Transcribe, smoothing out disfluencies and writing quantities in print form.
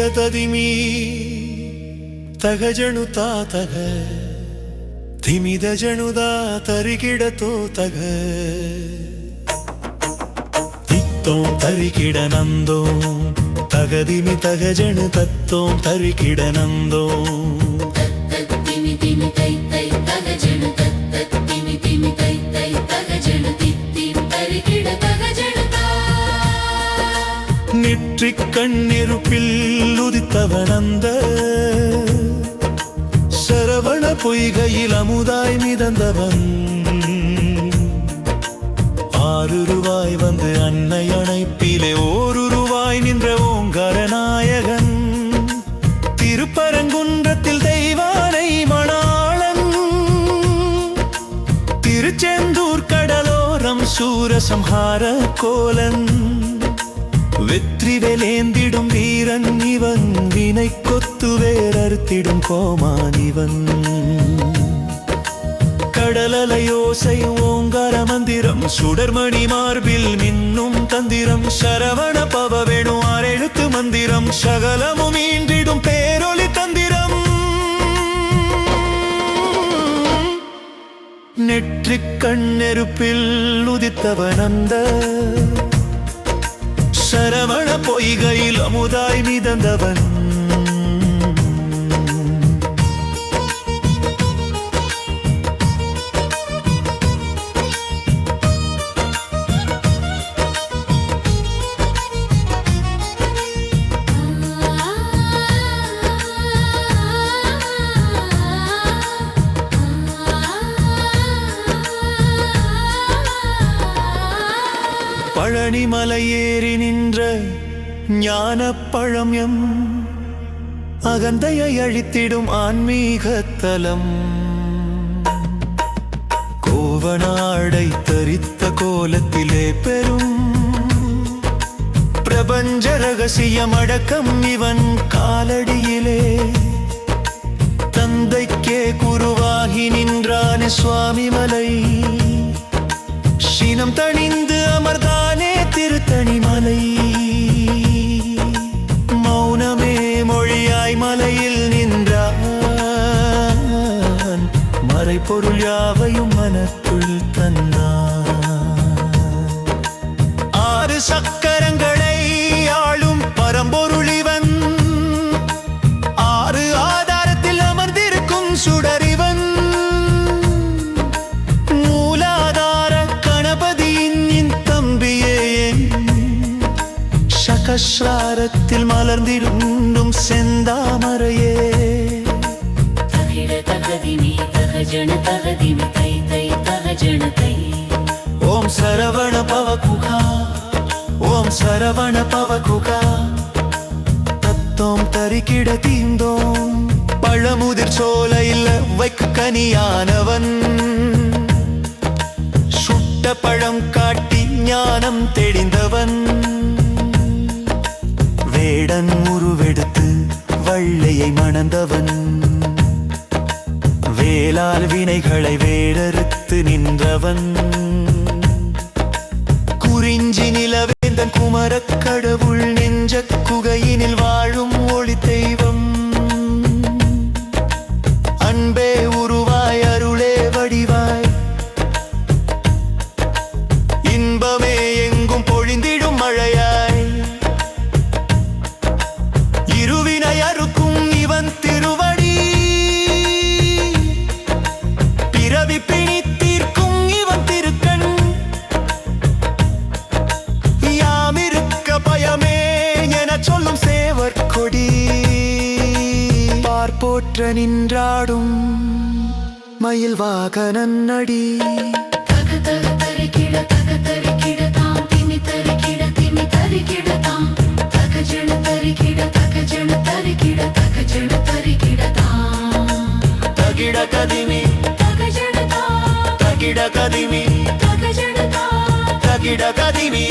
तदिमी तगजणुता तग तिमिद जणुदा तरिकिडतो तग तित्तों तरिकिडनंदो तगदिमि तगजणु तत्तों तरिकिडनंदो நெற்றிக் கண்ணெருப்பில் உதித்தவனந்த சரவண பொய்கையில் அமுதாய் மிதந்தவன் ஆறுருவாய் வந்து அன்னை அணைப்பிலே ஓருருவாய் நின்ற ஓங்கார நாயகன் திருப்பரங்குன்றத்தில் தெய்வானை மணாளன் திருச்செந்தூர் கடலோரம் சூரசம்ஹார கோலன் வெற்றிவேலேந்திடும் வீரன் இவன் வினை கொத்து வேரறுத்திடும் கோமான் இவன் கடலலையோசை ஓங்கார மந்திரம் சுடர்மணி மார்பில் மின்னும் தந்திரம் சரவண பவ வேணு ஆறெழுத்து மந்திரம் சகலமும் ஈன்றிடும் பேரொளி தந்திரம் நெற்றிக் கண்ணெருப்பில் உதித்தவனந்த சரவண பொய்கையில் அமுதாய் மிதந்தவன் பழனிமலை ஏறி நின்ற ஞானப்பழம் எம் அகந்தையை அழித்திடும் ஆன்மீக தலம் கோவனாடை தரித்த கோலத்திலே பெரும் பிரபஞ்ச ரகசியம் அடக்கம் இவன் காலடியிலே தந்தைக்கே குருவாகி நின்றான சுவாமி மலை சீனம் தணிந்து அமர்தானே திருத்தணி மலை மௌனமே மொழியாய் மலையில் நின்றான் மறைபொருள் யாவையும் மனத்துள் தந்தான் ஆறு சக்கரங்களை ஆளும் பரம்பொருள் இவன் ஆறு ஆதாரத்தில் அமர்ந்திருக்கும் சுடரிவன் சகஸ்ராரத்தில் மலர்ந்திருந்தும் செந்தாமரையே ஓம் சரவண பவகுகா ஓம் சரவண பவகுகா தத்தோம் தரிக்கிட தீந்தோம் பழமுதிர் சோலையில் வைக்கு கனியானவன் சுட்ட பழம் காட்டி ஞானம் தெளிந்தவன் வேடன் உருவெடுத்து வள்ளையை மணந்தவன் வேளால் வினைகளை வேடறுத்து நின்றவன் குறிஞ்சி நிலவேந்தன் குமரக் கடவுள் நெஞ்ச குகையினில் வாழும் ஒளி தெய்வம் அன்பே உருவாய் அருளே வடிவாய் இன்பமே எங்கும் பொழிந்திடும் மழையாய் இருவினை அறுக்கும் இவன் திருவடி பிறவி பிணி தீர்க்கும் இவன் திருக்கண் யாமிருக்க பயமே என சொல்லும் சேவர் கொடி பார்ப்போற்ற நின்றாடும் மயில் வாகனன் அடி தகிட கதிமி தகிட கதிமி தகிட கதிமி